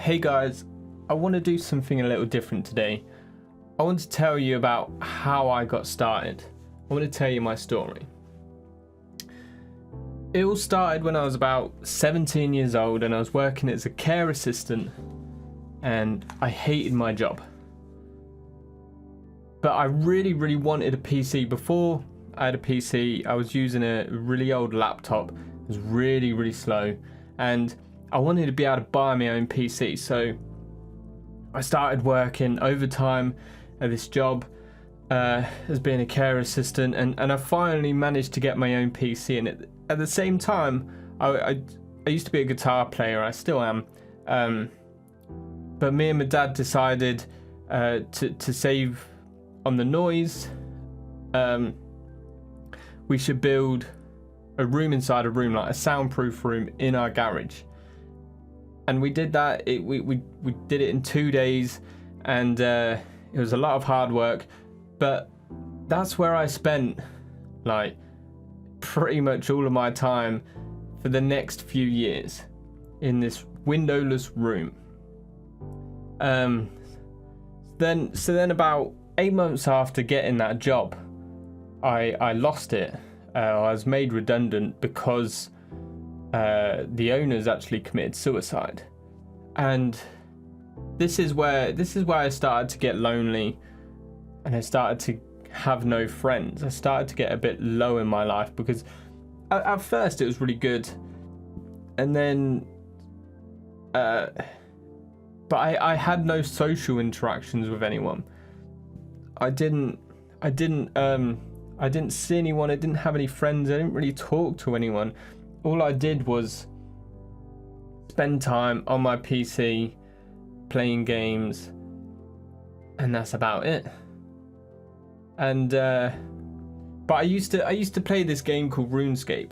Hey guys, I want to do something a little different today. I want to tell you about how I got started. I want to tell you my story. It all started when I was about 17 years old and I was working as a care assistant and I hated my job. But I really wanted a PC. Before I had a PC, I was using a really old laptop. It was really slow and I wanted to be able to buy my own PC. So I started working overtime at this job as being a care assistant and I finally managed to get my own PC. And at the same time, I used to be a guitar player, I still am. But me and my dad decided to save on the noise. We should build a room inside a room, like a soundproof room in our garage. And we did that. We did it in 2 days, and it was a lot of hard work. But that's where I spent like pretty much all of my time for the next few years, in this windowless room. Then about 8 months after getting that job, I lost it. I was made redundant because the owners actually committed suicide. And this is where I started to get lonely, and I started to have no friends. I started to get a bit low in my life because at first it was really good, and then but I had no social interactions with anyone. I didn't see anyone. I didn't have any friends. I didn't really talk to anyone. All I did was spend time on my PC playing games, and that's about it. And but I used to play this game called RuneScape.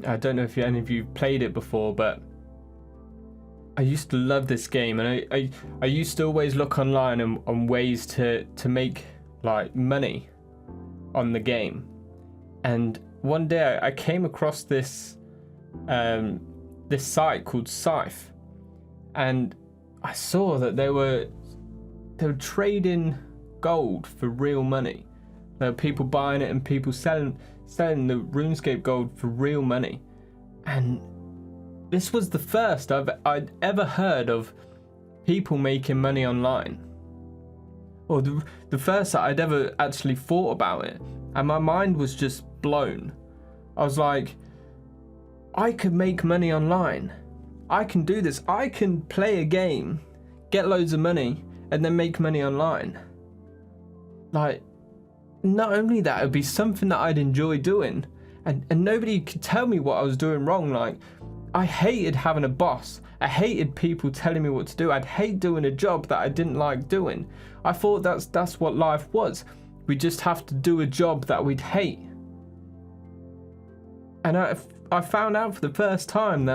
I don't know if any of you played it before, but I used to love this game, and I used to always look online on ways to make like money on the game. And one day I came across this this site called Scythe, and I saw that they were trading gold for real money. There were people buying it and people selling the RuneScape gold for real money. And this was the first I'd ever heard of people making money online, or the first that I'd ever actually thought about it. And my mind was just blown. I was like, I could make money online. I can do this. I can play a game, get loads of money, and then make money online. Like, not only that, it would be something that I'd enjoy doing, and nobody could tell me what I was doing wrong. Like, I hated having a boss. I hated people telling me what to do. I'd hate doing a job that I didn't like doing. I thought that's what life was. We just have to do a job that we'd hate. And I found out for the first time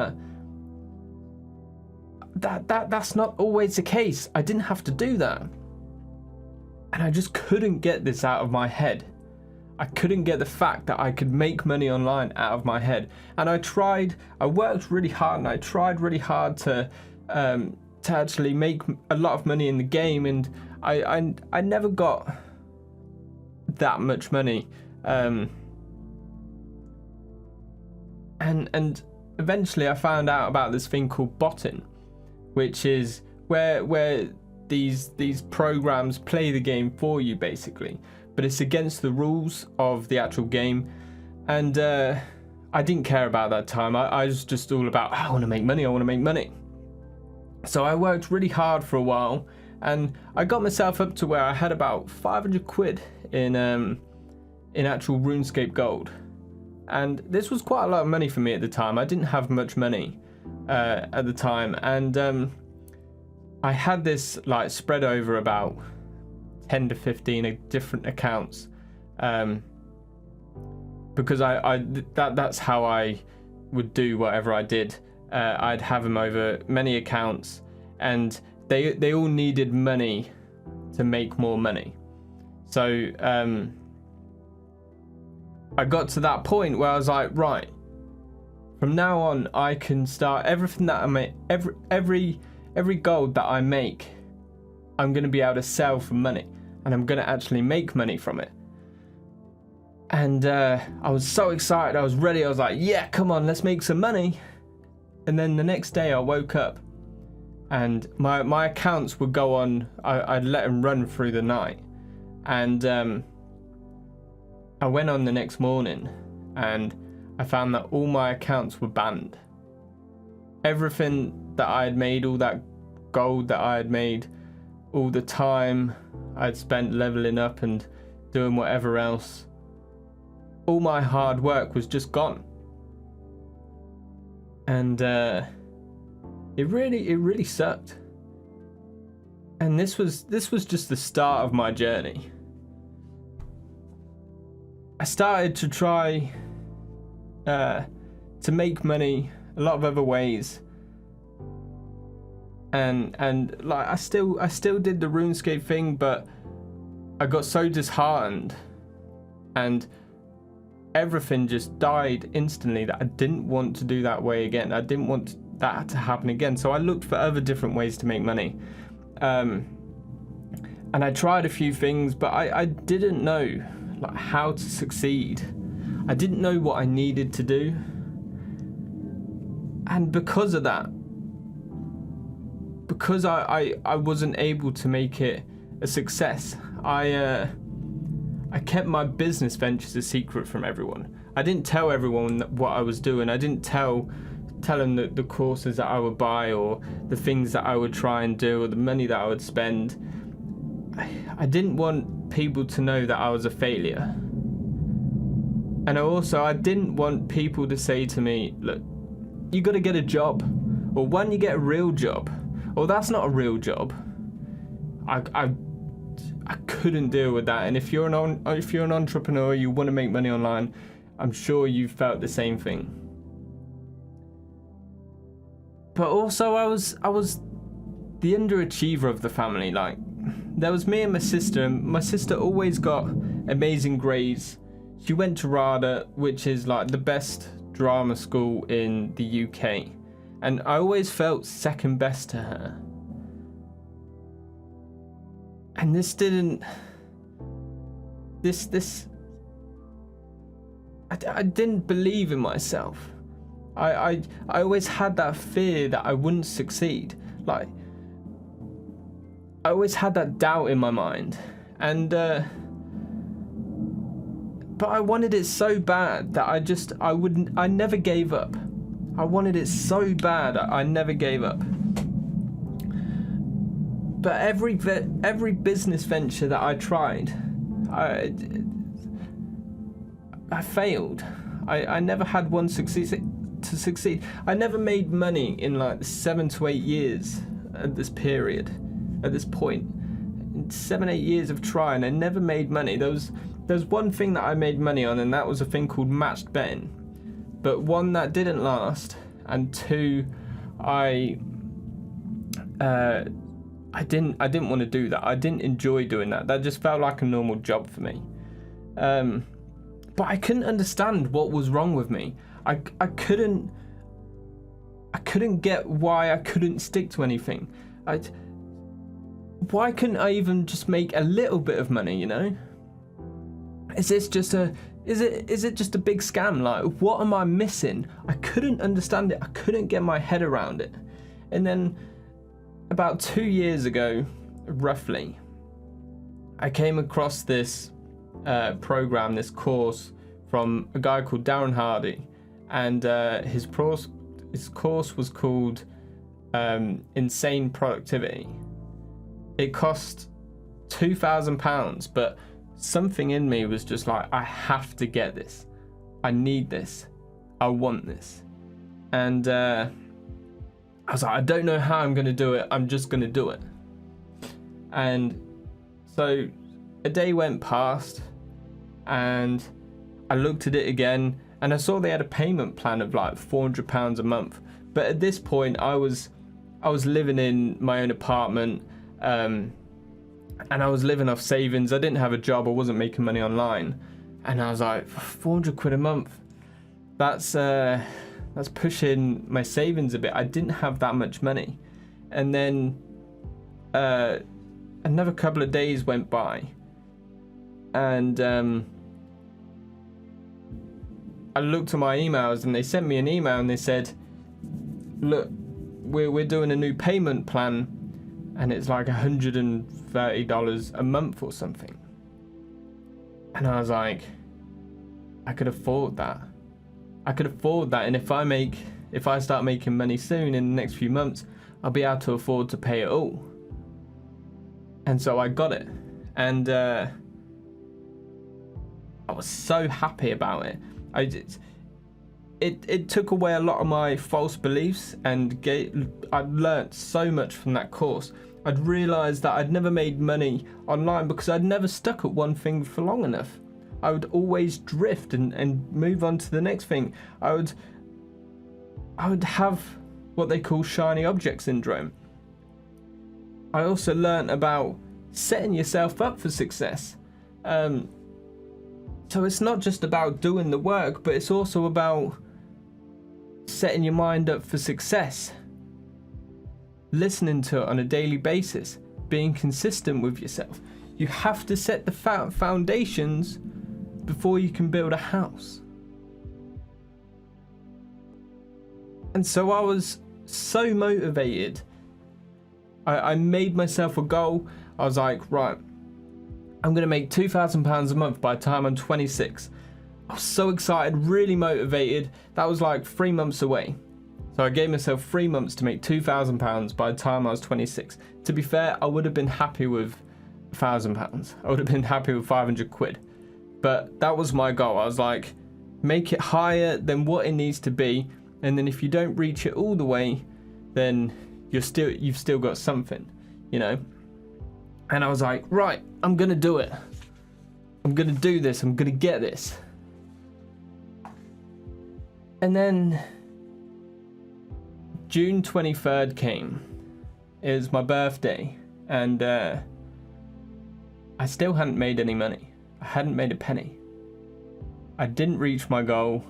that's not always the case. I didn't have to do that. And I just couldn't get this out of my head. I couldn't get the fact that I could make money online out of my head. And I worked really hard, and I tried really hard to actually make a lot of money in the game, and I never got that much money. And eventually I found out about this thing called botting, which is where these programs play the game for you basically, but it's against the rules of the actual game. And I didn't care about that time. I was just all about, I want to make money. So I worked really hard for a while, and I got myself up to where I had about 500 quid in actual RuneScape gold. And this was quite a lot of money for me at the time. I didn't have much money at the time, and I had this like spread over about 10 to 15 different accounts, because that's how I would do whatever I did. I'd have them over many accounts, and they all needed money to make more money. So I got to that point where I was like, right, from now on I can start everything that I make, every every gold that I make, I'm going to be able to sell for money, and I'm going to actually make money from it. And I was so excited. I was ready. I was like, yeah, come on, let's make some money. And then the next day I woke up and my accounts would go on. I'd let them run through the night. And I went on the next morning and I found that all my accounts were banned. Everything that I had made, all that gold that I had made, all the time I'd spent leveling up and doing whatever else, all my hard work was just gone. And it really sucked. And this was just the start of my journey. I started to try to make money a lot of other ways, and like I still did the RuneScape thing, but I got so disheartened and everything just died instantly that I didn't want to do that way again. I didn't want that to happen again, so I looked for other different ways to make money, and I tried a few things, but I didn't know like how to succeed. I didn't know what I needed to do, and because of that, because I wasn't able to make it a success, I kept my business ventures a secret from everyone. I didn't tell everyone what I was doing. I didn't tell them the courses that I would buy or the things that I would try and do or the money that I would spend. I didn't want people to know that I was a failure. And I didn't want people to say to me, look, you got to get a job, or when you get a real job, or that's not a real job. I couldn't deal with that. And if you're an entrepreneur, you want to make money online, I'm sure you felt the same thing. But also I was the underachiever of the family. Like, there was me and my sister always got amazing grades. She went to RADA, which is like the best drama school in the UK, and I always felt second best to her. And I didn't believe in myself. I always had that fear that I wouldn't succeed. Like, I always had that doubt in my mind, and but I wanted it so bad that I never gave up. I wanted it so bad I never gave up. But every business venture that I tried, I failed. I never had one succeed. I never made money in like 7 to 8 years at this point. In 7-8 years of trying, I never made money. There's one thing that I made money on, and that was a thing called matched betting. But one, that didn't last, and two, I didn't want to do that. I didn't enjoy doing that. That just felt like a normal job for me. But I couldn't understand what was wrong with me. I couldn't get why I couldn't stick to anything. Why couldn't I even just make a little bit of money, you know? Is it just a big scam? Like, what am I missing? I couldn't understand it. I couldn't get my head around it. And then about 2 years ago, roughly, I came across this program, this course from a guy called Harvey, and his course was called Insane Productivity. It cost £2,000, but something in me was just like, I have to get this. I need this. I want this. And I was like, I don't know how I'm going to do it. I'm just going to do it. And so a day went past and I looked at it again and I saw they had a payment plan of like £400 a month. But at this point I was living in my own apartment, and I was living off savings. I didn't have a job. I wasn't making money online. And I was like, 400 quid a month. That's pushing my savings a bit. I didn't have that much money. And then another couple of days went by, and I looked at my emails, and they sent me an email, and they said, look, we're doing a new payment plan, and it's like $130 a month or something. And I was like, I could afford that. And if I start making money soon in the next few months, I'll be able to afford to pay it all. And so I got it, and I was so happy about it. It took away a lot of my false beliefs, and I'd learnt so much from that course. I'd realised that I'd never made money online because I'd never stuck at one thing for long enough. I would always drift and move on to the next thing. I would have what they call shiny object syndrome. I also learnt about setting yourself up for success. So it's not just about doing the work, but it's also about setting your mind up for success, listening to it on a daily basis, being consistent with yourself. You have to set the foundations before you can build a house. And so I was so motivated. I made myself a goal. I was like, right, I'm going to make £2,000 a month by the time I'm 26. I was so excited, really motivated. That was like 3 months away. So I gave myself 3 months to make £2,000 by the time I was 26. To be fair, I would have been happy with £1,000. I would have been happy with 500 quid. But that was my goal. I was like, make it higher than what it needs to be. And then if you don't reach it all the way, then you've still got something, you know? And I was like, right, I'm going to do it. I'm going to do this. I'm going to get this. And then June 23rd came. It was my birthday. And I still hadn't made any money. I hadn't made a penny. I didn't reach my goal.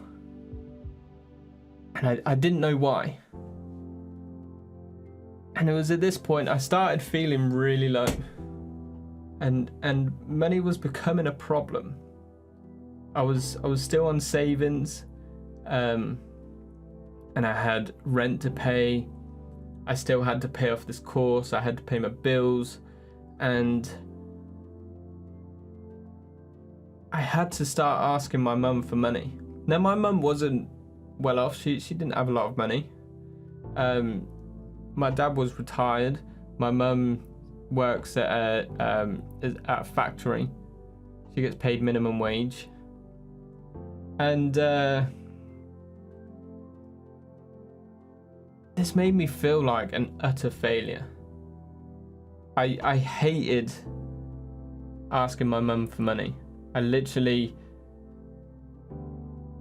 And I didn't know why. And it was at this point I started feeling really low. And money was becoming a problem. I was still on savings, and I had rent to pay. I still had to pay off this course. I had to pay my bills, and I had to start asking my mum for money. Now my mum wasn't well off. She didn't have a lot of money. My dad was retired. My mum works at a factory. She gets paid minimum wage, and this made me feel like an utter failure. I hated asking my mum for money. I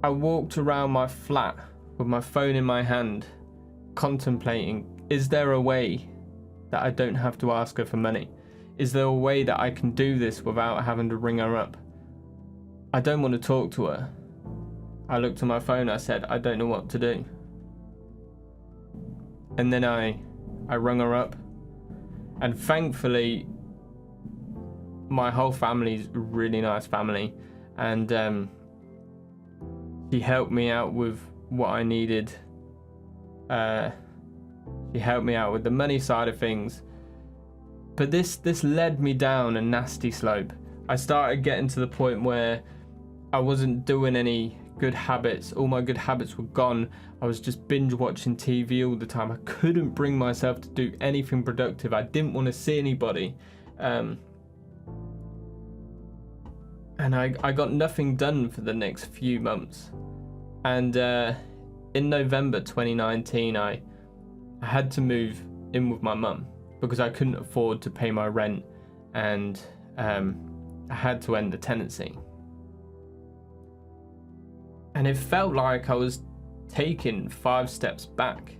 walked around my flat with my phone in my hand, contemplating, is there a way that I don't have to ask her for money? Is there a way that I can do this without having to ring her up? I don't want to talk to her. I looked at my phone, I said, I don't know what to do. And then I rung her up, and thankfully my whole family's a really nice family, and she helped me out with what I needed. She helped me out with the money side of things. But this led me down a nasty slope. I started getting to the point where I wasn't doing any good habits. All my good habits were gone. I was just binge watching TV all the time. I couldn't bring myself to do anything productive. I didn't want to see anybody. And I got nothing done for the next few months. And in November 2019, I had to move in with my mum because I couldn't afford to pay my rent, and I had to end the tenancy. And it felt like I was taking 5 steps back,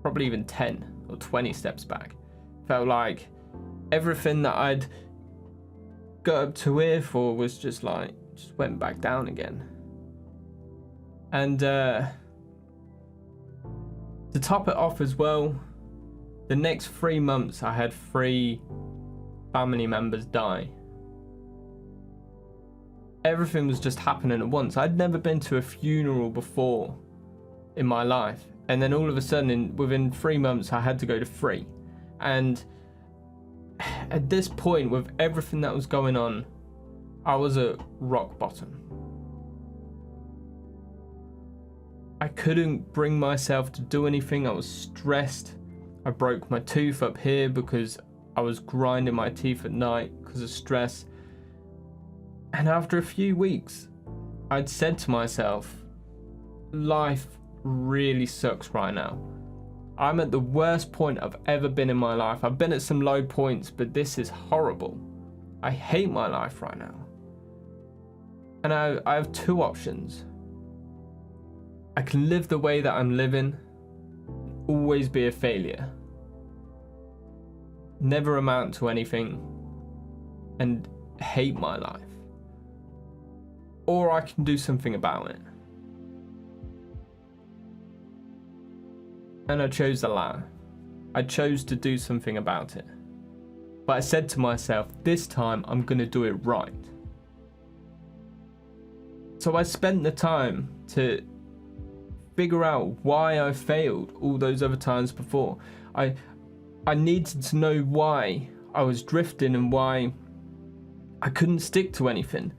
probably even 10 or 20 steps back. Felt like everything that I'd got up to here for was just went back down again. And to To top it off as well, the next 3 months I had 3 family members die. Everything was just happening at once. I'd never been to a funeral before in my life, and then all of a sudden within 3 months I had to go to 3. And at this point, with everything that was going on, I was at rock bottom. I couldn't bring myself to do anything. I was stressed. I broke my tooth up here because I was grinding my teeth at night because of stress. And after a few weeks, I'd said to myself, life really sucks right now. I'm at the worst point I've ever been in my life. I've been at some low points, but this is horrible. I hate my life right now. And I have 2 options. I can live the way that I'm living, always be a failure, never amount to anything, and hate my life. Or I can do something about it. And I chose the latter. I chose to do something about it. But I said to myself, this time I'm going to do it right. So I spent the time to figure out why I failed all those other times before. I needed to know why I was drifting and why I couldn't stick to anything.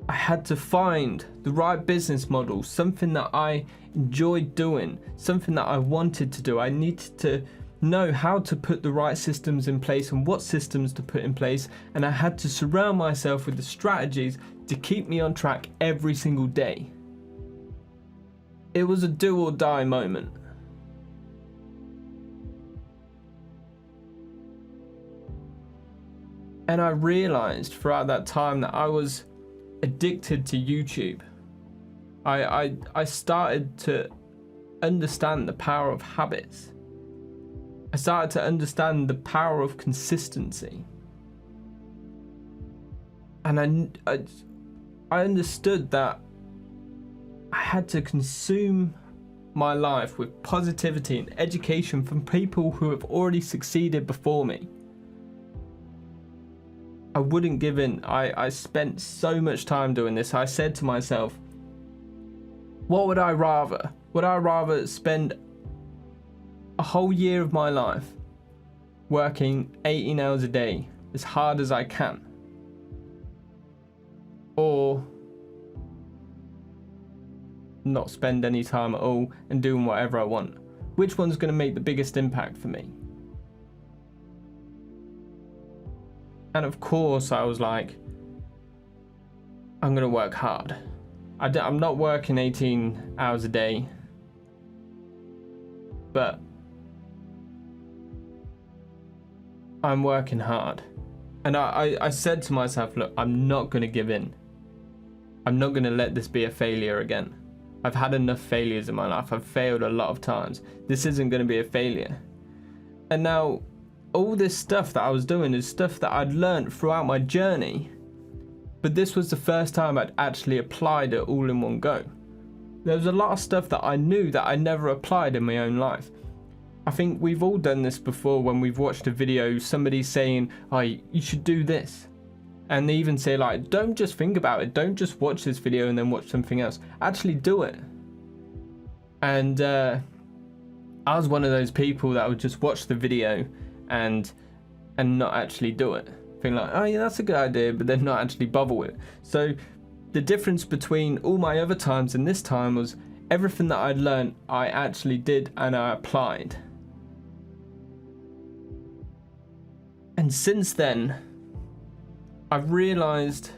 I had to find the right business model, something that I enjoyed doing, something that I wanted to do. I needed to know how to put the right systems in place and what systems to put in place, and I had to surround myself with the strategies to keep me on track every single day. It was a do or die moment. And I realized throughout that time that I was addicted to YouTube. I started to understand the power of habits. I started to understand the power of consistency. And I understood that I had to consume my life with positivity and education from people who have already succeeded before me. I wouldn't give in. I spent so much time doing this. I said to myself, what would I rather? Would I rather spend a whole year of my life working 18 hours a day as hard as I can, or not spend any time at all and doing whatever I want? Which one's going to make the biggest impact for me? And of course I was like, I'm going to work hard. I'm not working 18 hours a day, but I'm working hard. And I said to myself, look, I'm not going to give in. I'm not going to let this be a failure again. I've had enough failures in my life. I've failed a lot of times. This isn't going to be a failure. And now all this stuff that I was doing is stuff that I'd learned throughout my journey, but this was the first time I'd actually applied it all in one go. There was a lot of stuff that I knew that I never applied in my own life. I think we've all done this before when we've watched a video, somebody saying, oh, you should do this. And they even say, like, don't just think about it. Don't just watch this video and then watch something else. Actually do it. And I was one of those people that would just watch the video and not actually do it. Think like, oh yeah, that's a good idea, but then not actually bother with it. So the difference between all my other times and this time was everything that I'd learned, I actually did and I applied. And since then, I've realized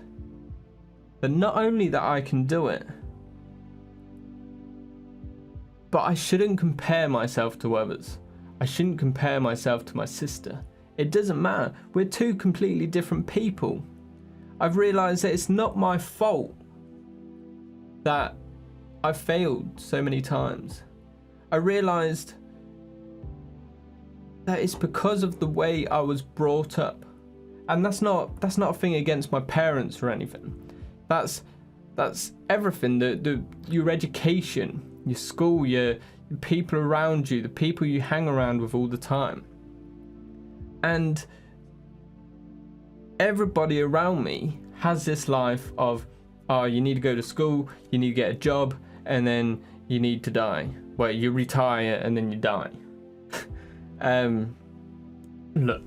that not only that I can do it, but I shouldn't compare myself to others. I shouldn't compare myself to my sister. It doesn't matter. We're 2 completely different people. I've realized that it's not my fault that I've failed so many times. I realized that it's because of the way I was brought up. And that's not a thing against my parents or anything. That's everything. Your education, your school, your people around you, the people you hang around with all the time. And everybody around me has this life of, oh, you need to go to school, you need to get a job, and then you need to die. Well, you retire and then you die. Look,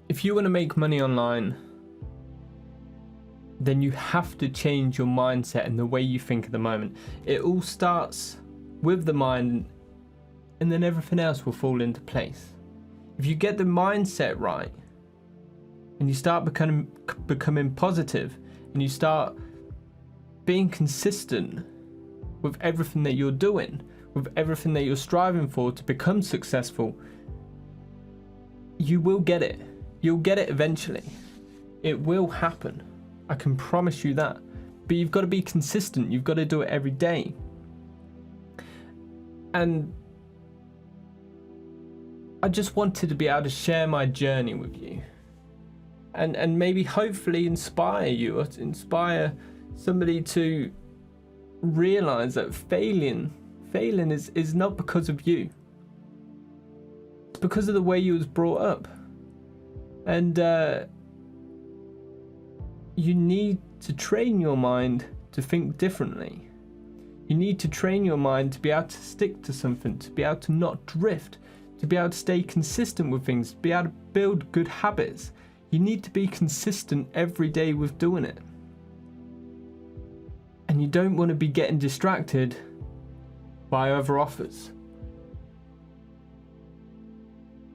if you want to make money online, then you have to change your mindset and the way you think at the moment. It all starts with the mind, and then everything else will fall into place. If you get the mindset right, and you start becoming positive, and you start being consistent with everything that you're doing, with everything that you're striving for to become successful, you will get it. You'll get it eventually. It will happen. I can promise you that. But you've got to be consistent. You've got to do it every day. And I just wanted to be able to share my journey with you. And maybe hopefully inspire you, or inspire somebody to realize that failing is not because of you. It's because of the way you was brought up. And you need to train your mind to think differently. You need to train your mind to be able to stick to something, to be able to not drift, to be able to stay consistent with things, to be able to build good habits. You need to be consistent every day with doing it. And you don't want to be getting distracted by other offers.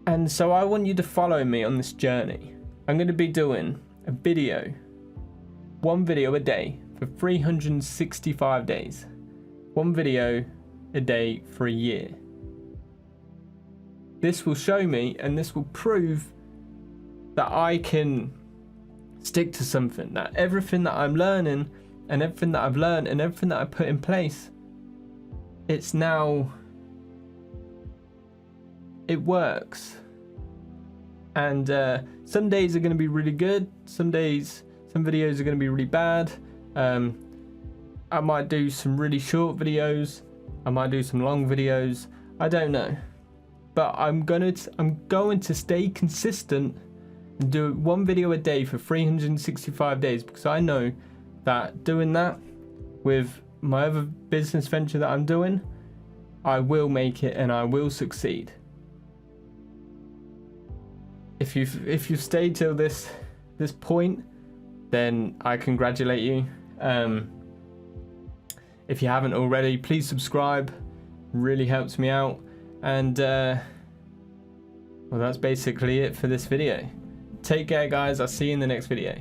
And so I want you to follow me on this journey. I'm going to be doing a video, one video a day for 365 days. One video a day for a year. This will show me, and this will prove that I can stick to something, that everything that I'm learning and everything that I've learned and everything that I put in place, it works. And some days are going to be really good, some videos are going to be really bad. I might do some really short videos, I might do some long videos, I don't know. But I'm going to stay consistent and do one video a day for 365 days, because I know that doing that with my other business venture that I'm doing, I will make it and I will succeed. If you've stayed till this point, then I congratulate you. If you haven't already, please subscribe. It really helps me out. And well, that's basically it for this video. Take care, guys. I'll see you in the next video.